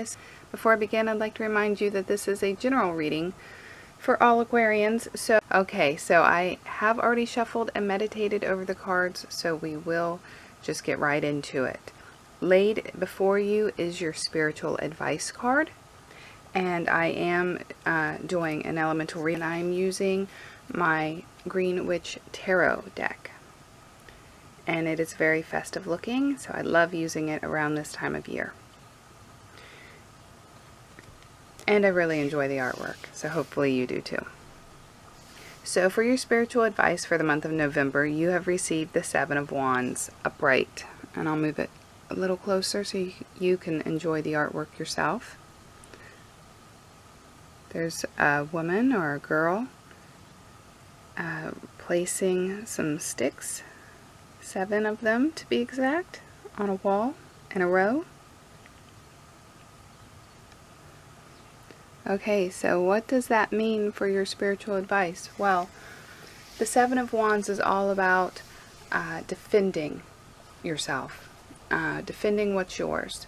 Aquarius. Before I begin, I'd like to remind you that this is a general reading for all Aquarians. So I have already shuffled and meditated over the cards, so we will just get right into it. Laid before you is your spiritual advice card, and I am doing an elemental reading. I am using my Green Witch Tarot deck, and it is very festive looking, so I love using it around this time of year. And I really enjoy the artwork, so hopefully you do too. So for your spiritual advice for the month of November, you have received the Seven of Wands upright. And I'll move it a little closer so you can enjoy the artwork yourself. There's a woman or a girl placing some sticks, 7 of them to be exact, on a wall in a row. Okay, so what does that mean for your spiritual advice? Well, the Seven of Wands is all about defending yourself, defending what's yours.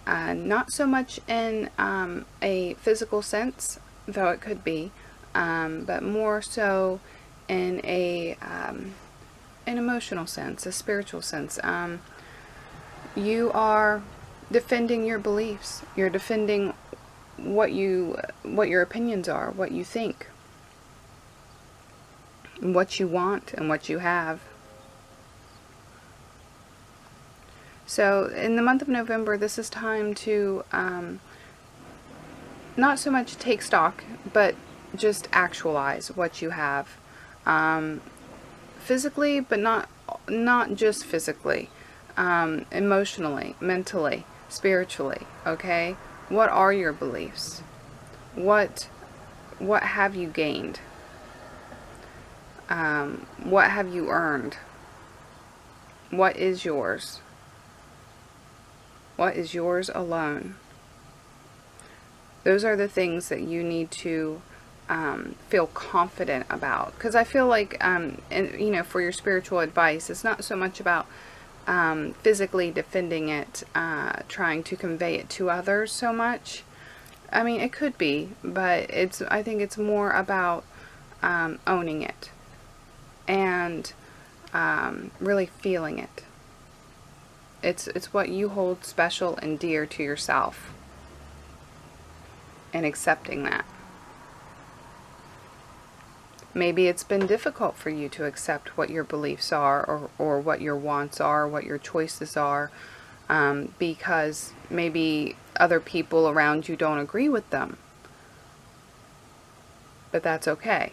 Not so much in a physical sense, though it could be, but more so in an emotional sense, a spiritual sense. You are defending your beliefs. You're defending what your opinions are, what you think, what you want, and what you have. So in the month of November, this is time to not so much take stock, but just actualize what you have, physically, but not just physically, emotionally, mentally, spiritually. Okay, what are your beliefs? What have you gained? What have you earned? What is yours? What is yours alone? Those are the things that you need to feel confident about. Because I feel like, for your spiritual advice, it's not so much about physically defending it, trying to convey it to others so much. I mean, it could be, but I think it's more about owning it and really feeling it. It's what you hold special and dear to yourself, and accepting that. Maybe it's been difficult for you to accept what your beliefs are, or what your wants are, what your choices are, because maybe other people around you don't agree with them. But that's okay.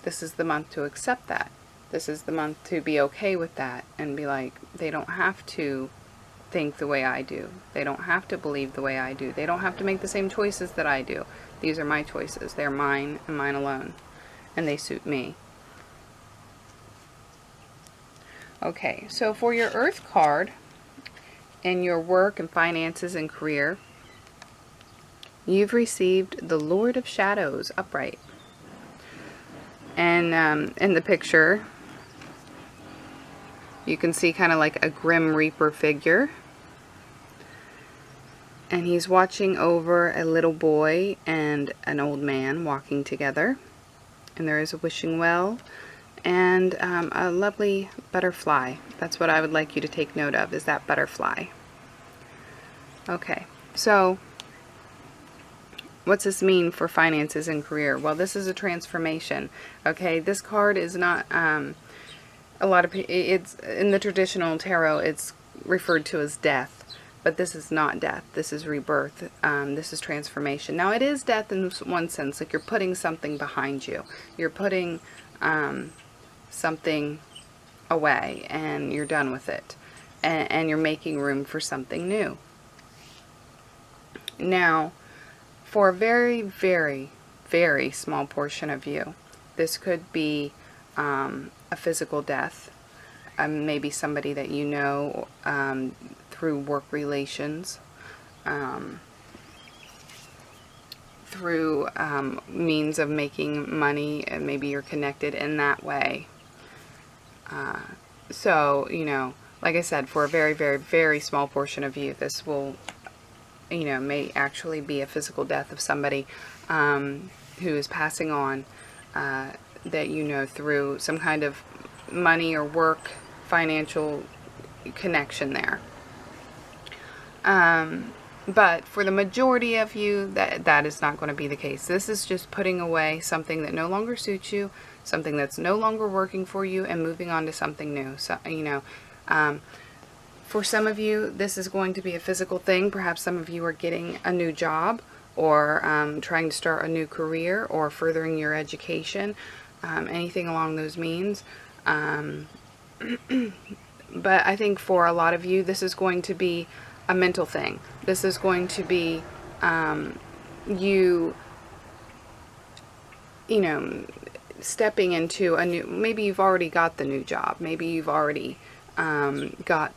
This is the month to accept that. This is the month to be okay with that and be like, they don't have to think the way I do. They don't have to believe the way I do. They don't have to make the same choices that I do. These are my choices. They're mine and mine alone. And they suit me. Okay, so for your Earth card, in your work and finances and career, you've received the Lord of Shadows upright. And in the picture, you can see kind of like a Grim Reaper figure. And he's watching over a little boy and an old man walking together. And there is a wishing well and a lovely butterfly. That's what I would like you to take note of, is that butterfly. Okay, so what's this mean for finances and career? Well, this is a transformation. Okay, this card is not a lot of it's in the traditional tarot, it's referred to as death. But this is not death. This is rebirth. This is transformation. Now, it is death in one sense. Like, you're putting something behind you. You're putting something away, and you're done with it. And you're making room for something new. Now, for a very, very, very small portion of you, this could be a physical death. Maybe somebody that you know through work relations, through means of making money, and maybe you're connected in that way. So, like I said, for a very, very, very small portion of you, this will you know, may actually be a physical death of somebody who is passing on, that you know, through some kind of money or work, financial connection there. But for the majority of you, that is not going to be the case. This is just putting away something that no longer suits you, something that's no longer working for you, and moving on to something new. So, you know, for some of you, this is going to be a physical thing. Perhaps some of you are getting a new job, or trying to start a new career, or furthering your education, anything along those means. But I think for a lot of you, this is going to be a mental thing. This is going to be you know, stepping into a new, maybe you've already got the new job, maybe you've already got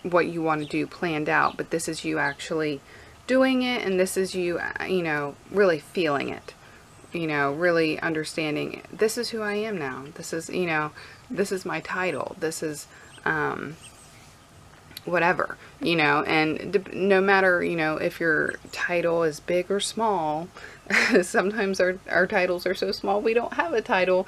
what you want to do planned out, but this is you actually doing it, and this is you, you know, really feeling it, you know, really understanding it. This is who I am now. This is, you know, this is my title. This is whatever, you know, and no matter, you know, if your title is big or small, sometimes our titles are so small we don't have a title,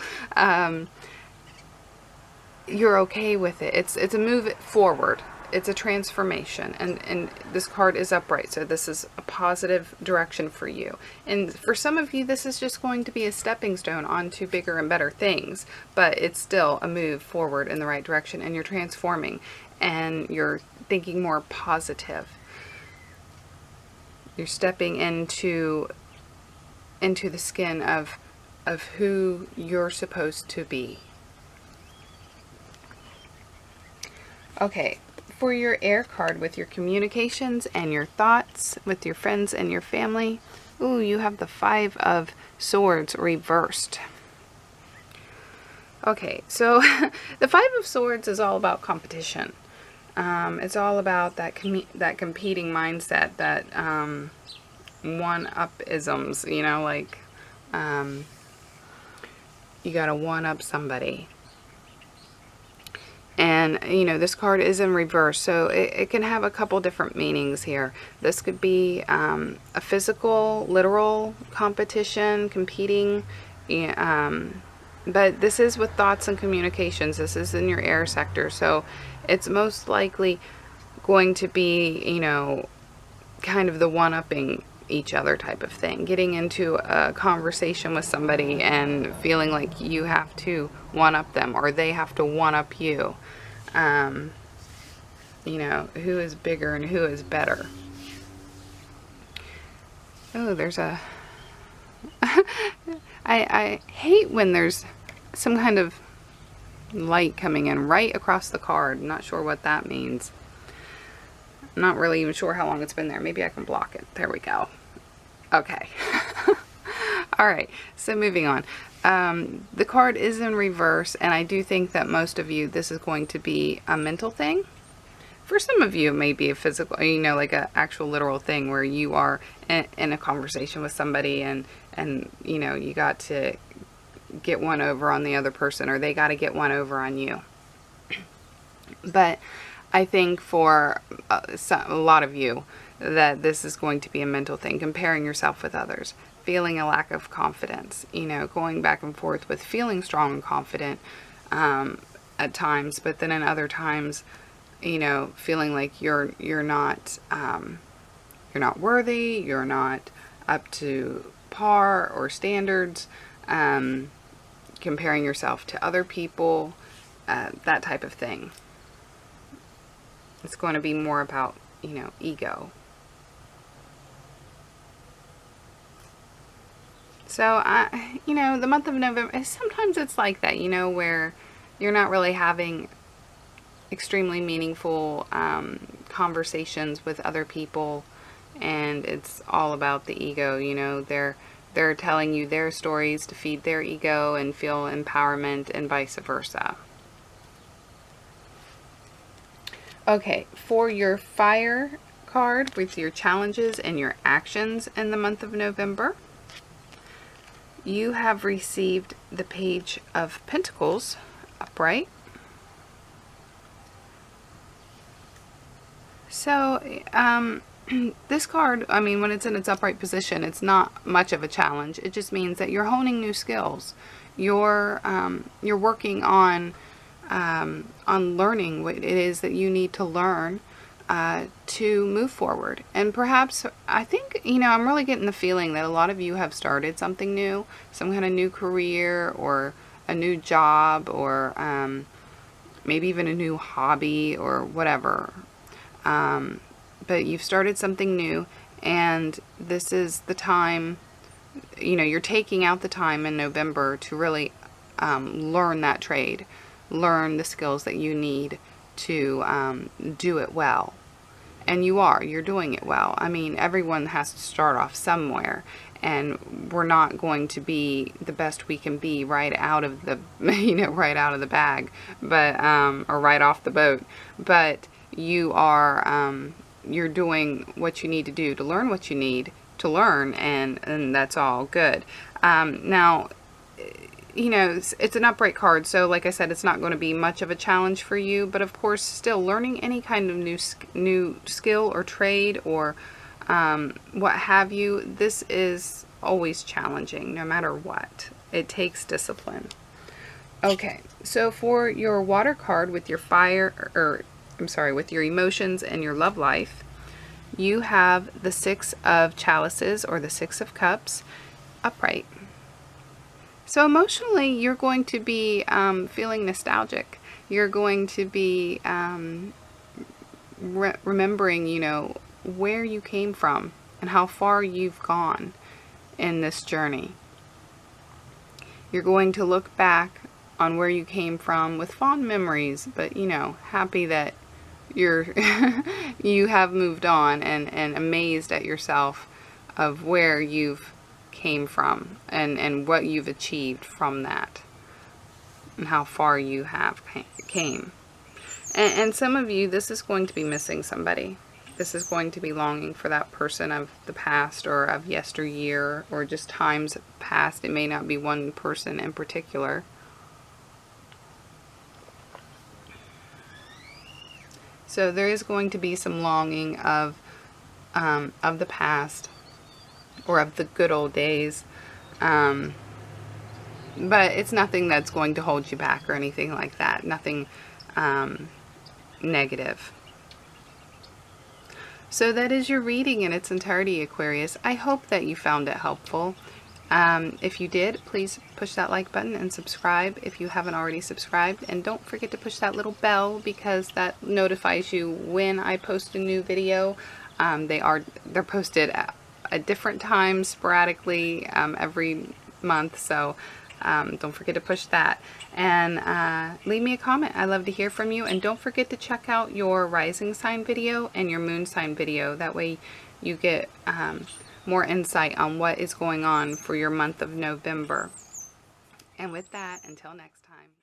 you're okay with it. It's a move forward. It's a transformation, and this card is upright, so this is a positive direction for you. And for some of you, this is just going to be a stepping stone onto bigger and better things, but it's still a move forward in the right direction, and you're transforming, and you're thinking more positive. You're stepping into the skin of who you're supposed to be. Okay, for your air card, with your communications and your thoughts with your friends and your family, ooh, you have the 5 of Swords reversed. Okay, so the 5 of Swords is all about competition. It's all about that competing mindset, that one-up-isms, you know, like you gotta one-up somebody. And, you know, this card is in reverse, so it can have a couple different meanings here. This could be a physical, literal competition, competing, but this is with thoughts and communications. This is in your air sector, so it's most likely going to be, you know, kind of the one-upping each other type of thing. Getting into a conversation with somebody and feeling like you have to one-up them, or they have to one-up you. You know, who is bigger and who is better. Oh, there's a... I hate when there's some kind of light coming in right across the card. I'm not sure what that means. I'm not really even sure how long it's been there. Maybe I can block it. There we go. Okay. Alright, so moving on. The card is in reverse, and I do think that most of you, this is going to be a mental thing. For some of you, it may be a physical, you know, like an actual literal thing where you are in a conversation with somebody, and you know, you got to get one over on the other person, or they got to get one over on you. But I think for a lot of you, that this is going to be a mental thing, comparing yourself with others, feeling a lack of confidence, you know, going back and forth with feeling strong and confident at times, but then in other times, you know, feeling like you're not worthy, you're not up to par or standards, comparing yourself to other people, that type of thing. It's going to be more about, you know, ego. So, you know, the month of November, sometimes it's like that, you know, where you're not really having extremely meaningful conversations with other people, and it's all about the ego, you know. They're telling you their stories to feed their ego and feel empowerment, and vice versa. Okay, for your fire card, with your challenges and your actions in the month of November, you have received the Page of Pentacles upright. So, this card, I mean, when it's in its upright position, it's not much of a challenge. It just means that you're honing new skills. You're working on learning what it is that you need to learn to move forward. And perhaps, I think, you know, I'm really getting the feeling that a lot of you have started something new, some kind of new career or a new job, or maybe even a new hobby or whatever. But you've started something new, and this is the time, you know, you're taking out the time in November to really learn that trade, learn the skills that you need to do it well. And you're doing it well. I mean, everyone has to start off somewhere, and we're not going to be the best we can be right out of the, you know, right out of the bag, but, or right off the boat. But you are, you're doing what you need to do to learn what you need to learn, and that's all good. Now, you know, it's an upright card, so like I said, it's not going to be much of a challenge for you, but of course, still learning any kind of new skill or trade or what have you, this is always challenging, no matter what. It takes discipline. Okay, so for your water card with your fire, or I'm sorry, with your emotions and your love life, you have the Six of Chalices, or the Six of Cups, upright. So emotionally, you're going to be feeling nostalgic. You're going to be remembering, you know, where you came from and how far you've gone in this journey. You're going to look back on where you came from with fond memories, but, you know, happy that you're you have moved on, and amazed at yourself of where you've came from, and what you've achieved from that, and how far you have came. And some of you, this is going to be missing somebody. This is going to be longing for that person of the past, or of yesteryear, or just times past. It may not be one person in particular. So there is going to be some longing of the past, or of the good old days. But it's nothing that's going to hold you back or anything like that. Nothing negative. So that is your reading in its entirety, Aquarius. I hope that you found it helpful. If you did, please push that like button and subscribe if you haven't already subscribed. And don't forget to push that little bell, because that notifies you when I post a new video. They're posted at different times, sporadically, every month. So don't forget to push that. And leave me a comment. I love to hear from you. And don't forget to check out your rising sign video and your moon sign video. That way you get more insight on what is going on for your month of November. And with that, until next time.